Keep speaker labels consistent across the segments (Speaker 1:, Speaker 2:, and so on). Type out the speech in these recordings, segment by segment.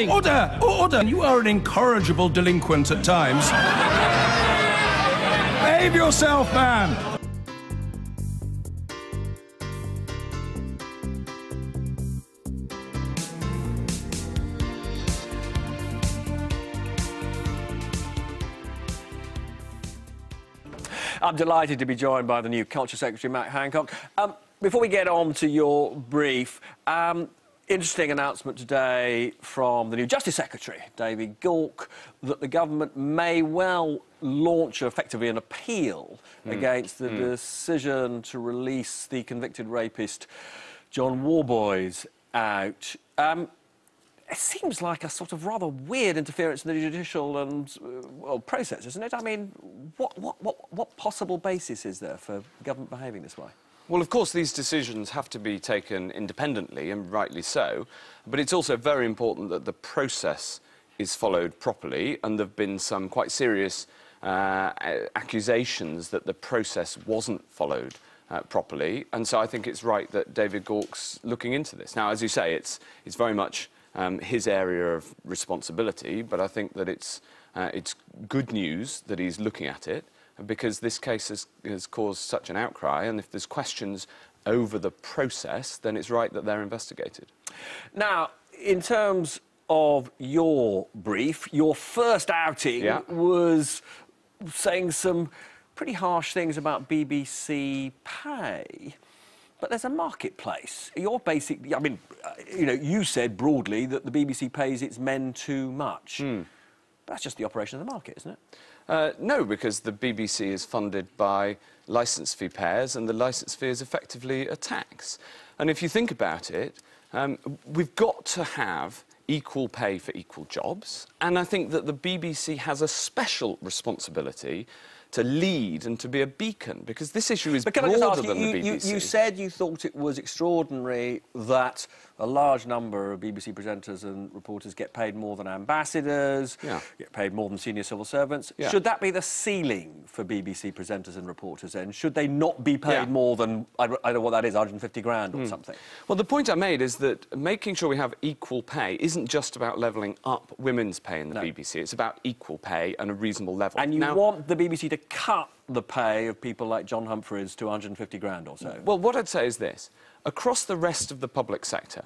Speaker 1: Order! Order! You are an incorrigible delinquent at times. Behave yourself, man!
Speaker 2: I'm delighted to be joined by the new Culture Secretary, Matty Hancock. Before we get on to your brief, interesting announcement today from the new Justice Secretary, David Gauke, that the government may well launch effectively an appeal against the decision to release the convicted rapist John Worboys out. It seems like a sort of rather weird interference in the judicial and process, isn't it? I mean, what possible basis is there for government behaving this way?
Speaker 3: Well, of course, these decisions have to be taken independently, and rightly so, but it's also very important that the process is followed properly, and there have been some quite serious accusations that the process wasn't followed properly, and so I think it's right that David Gauke's looking into this. Now, as you say, it's very much his area of responsibility, but I think that it's good news that he's looking at it, because this case has caused such an outcry, and if there's questions over the process, then it's right that they're investigated.
Speaker 2: Now, in terms of your brief, your first outing was saying some pretty harsh things about BBC pay. But there's a marketplace. You're basically, I mean, you know, you said broadly that the BBC pays its men too much. That's just the operation of the market, isn't it?
Speaker 3: No, because the BBC is funded by licence fee payers, and the licence fee is effectively a tax. And if you think about it, we've got to have equal pay for equal jobs, and I think that the BBC has a special responsibility to lead and to be a beacon, because this issue is broader than the BBC.
Speaker 2: You said you thought it was extraordinary that a large number of BBC presenters and reporters get paid more than ambassadors, get paid more than senior civil servants. Should that be the ceiling for BBC presenters and reporters then? Should they not be paid more than, I don't know what that is, 150 grand or something?
Speaker 3: Well, the point I made is that making sure we have equal pay isn't just about levelling up women's pay in the BBC. It's about equal pay and a reasonable level.
Speaker 2: And you want the BBC to cut the pay of people like John Humphreys to 150 grand or so?
Speaker 3: Well, what I'd say is this. Across the rest of the public sector,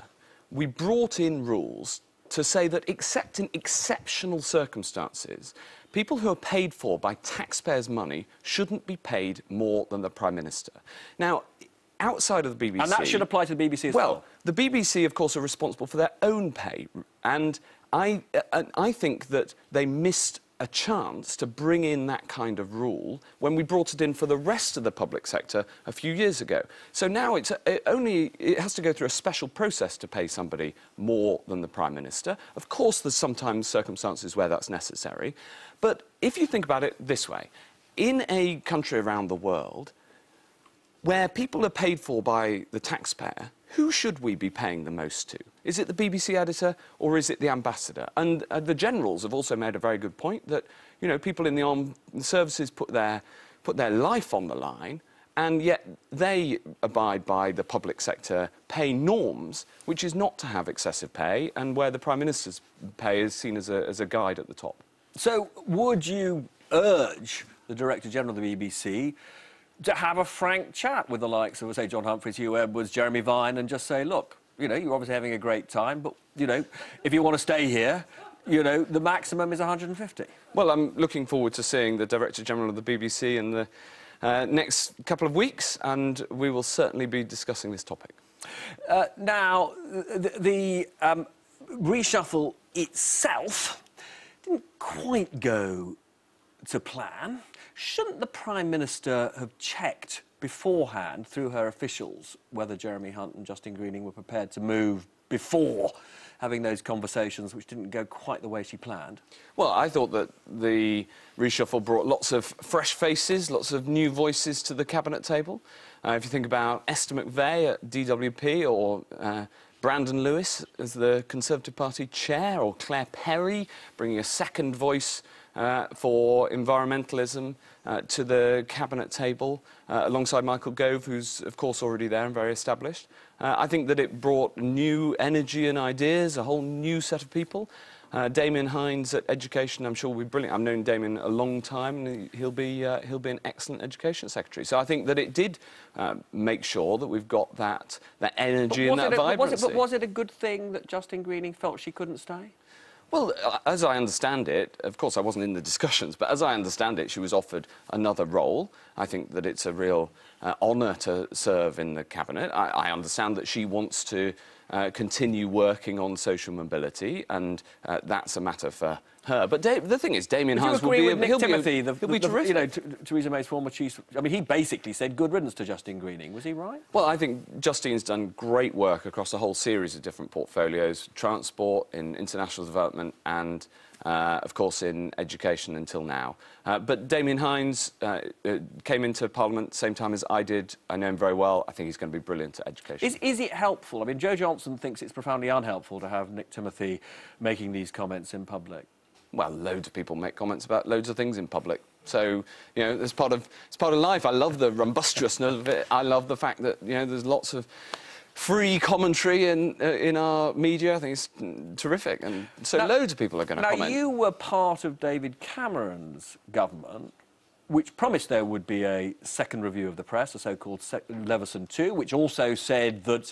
Speaker 3: we brought in rules to say that, except in exceptional circumstances, people who are paid for by taxpayers' money shouldn't be paid more than the Prime Minister. Now, outside of the BBC...
Speaker 2: And that should apply to the BBC as well?
Speaker 3: Well, the BBC, of course, are responsible for their own pay, and I think that they missed a chance to bring in that kind of rule when we brought it in for the rest of the public sector a few years ago. So now it has to go through a special process to pay somebody more than the Prime Minister. Of course, there's sometimes circumstances where that's necessary. But if you think about it this way, in a country around the world where people are paid for by the taxpayer, who should we be paying the most to? Is it the BBC editor or is it the ambassador? And the generals have also made a very good point that, you know, people in the armed services put their life on the line, and yet they abide by the public sector pay norms, which is not to have excessive pay, and where the Prime Minister's pay is seen as a guide at the top.
Speaker 2: So would you urge the Director General of the BBC to have a frank chat with the likes of, say, John Humphreys, Hugh Edwards, Jeremy Vine, and just say, look, you know, you're obviously having a great time, but, you know, if you want to stay here, you know, the maximum is 150?
Speaker 3: Well, I'm looking forward to seeing the Director General of the BBC in the next couple of weeks, and we will certainly be discussing this topic.
Speaker 2: Now, the reshuffle itself didn't quite go to plan. Shouldn't the Prime Minister have checked beforehand through her officials whether Jeremy Hunt and Justine Greening were prepared to move before having those conversations which didn't go quite the way she planned?
Speaker 3: Well, I thought that the reshuffle brought lots of fresh faces, lots of new voices to the cabinet table. If you think about Esther McVey at DWP, or Brandon Lewis as the Conservative Party chair, or Claire Perry bringing a second voice for environmentalism to the cabinet table, alongside Michael Gove, who's, of course, already there and very established. I think that it brought new energy and ideas, a whole new set of people. Damien Hinds at Education, I'm sure will be brilliant. I've known Damien a long time, and he'll be an excellent Education Secretary. So I think that it did make sure that we've got that energy and that vibrancy.
Speaker 2: But was it a good thing that Justine Greening felt she couldn't stay?
Speaker 3: Well, as I understand it, of course I wasn't in the discussions, but as I understand it, she was offered another role. I think that it's a real honour to serve in the Cabinet. I understand that she wants to continue working on social mobility, and that's a matter for her. But the thing is, Damien Hinds will be...
Speaker 2: He'll
Speaker 3: be terrific.
Speaker 2: You know, Theresa May's former chief... I mean, he basically said good riddance to Justine Greening. Was he right?
Speaker 3: Well, I think Justine's done great work across a whole series of different portfolios, transport, in international development and, of course, in education until now. But Damien Hinds came into Parliament at the same time as I did. I know him very well. I think he's going to be brilliant at education.
Speaker 2: Is it helpful? I mean, Jo Johnson thinks it's profoundly unhelpful to have Nick Timothy making these comments in public.
Speaker 3: Well, loads of people make comments about loads of things in public. So, you know, it's part of life. I love the rumbustriousness of it. I love the fact that, you know, there's lots of free commentary in our media. I think it's terrific. And so loads of people are going to comment.
Speaker 2: Now, you were part of David Cameron's government, which promised there would be a second review of the press, a so-called Leveson 2, which also said that,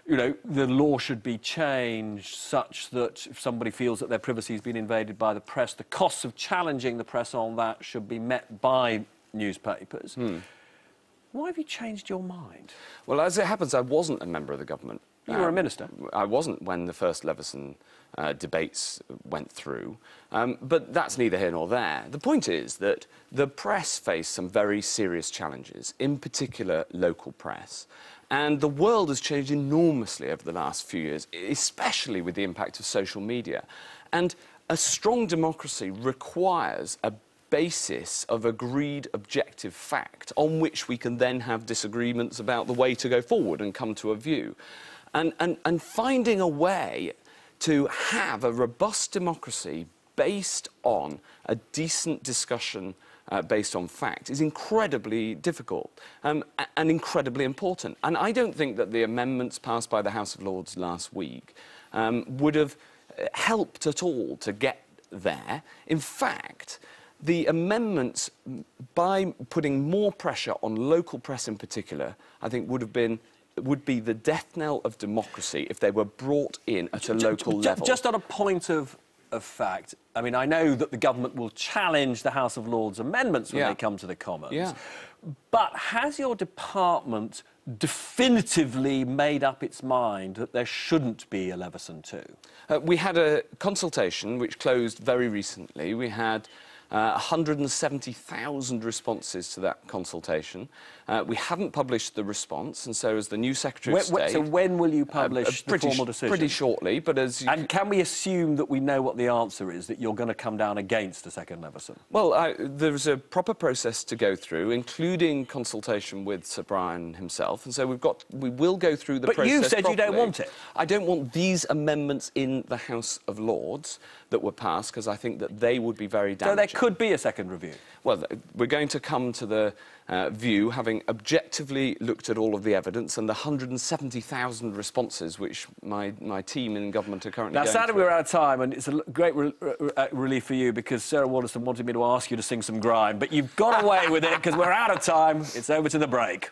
Speaker 2: you know, the law should be changed such that if somebody feels that their privacy has been invaded by the press, the costs of challenging the press on that should be met by newspapers. Why have you changed your mind?
Speaker 3: Well, as it happens, I wasn't a member of the government.
Speaker 2: You were a minister.
Speaker 3: I wasn't when the first Leveson debates went through. But that's neither here nor there. The point is that the press face some very serious challenges, in particular local press. And the world has changed enormously over the last few years, especially with the impact of social media. And a strong democracy requires a basis of agreed objective fact on which we can then have disagreements about the way to go forward and come to a view. And finding a way to have a robust democracy based on a decent discussion based on fact is incredibly difficult and incredibly important. And I don't think that the amendments passed by the House of Lords last week would have helped at all to get there. In fact, the amendments, by putting more pressure on local press in particular, I think would be the death knell of democracy if they were brought in at a local level.
Speaker 2: Just on a point of fact, I mean, I know that the government will challenge the House of Lords amendments when they come to the Commons, but has your department definitively made up its mind that there shouldn't be a Leveson 2?
Speaker 3: We had a consultation which closed very recently. We had 170,000 responses to that consultation. We haven't published the response, and so as the new Secretary of State...
Speaker 2: So when will you publish the formal decision?
Speaker 3: Pretty shortly, but as...
Speaker 2: And can we assume that we know what the answer is, that you're going to come down against a second Leveson?
Speaker 3: Well, there's a proper process to go through, including consultation with Sir Brian himself, and so we will go through the process
Speaker 2: But you said
Speaker 3: properly.
Speaker 2: you don't want it.
Speaker 3: I don't want these amendments in the House of Lords that were passed, because I think that they would be very damaging.
Speaker 2: So there could be a second review?
Speaker 3: Well, we're going to come to the view, having objectively looked at all of the evidence and the 170,000 responses which my team in government are currently going through.
Speaker 2: Now, sadly, we're out of time, and it's a great relief for you, because Sarah Waterston wanted me to ask you to sing some grime, but you've got away with it, because we're out of time. It's over to the break.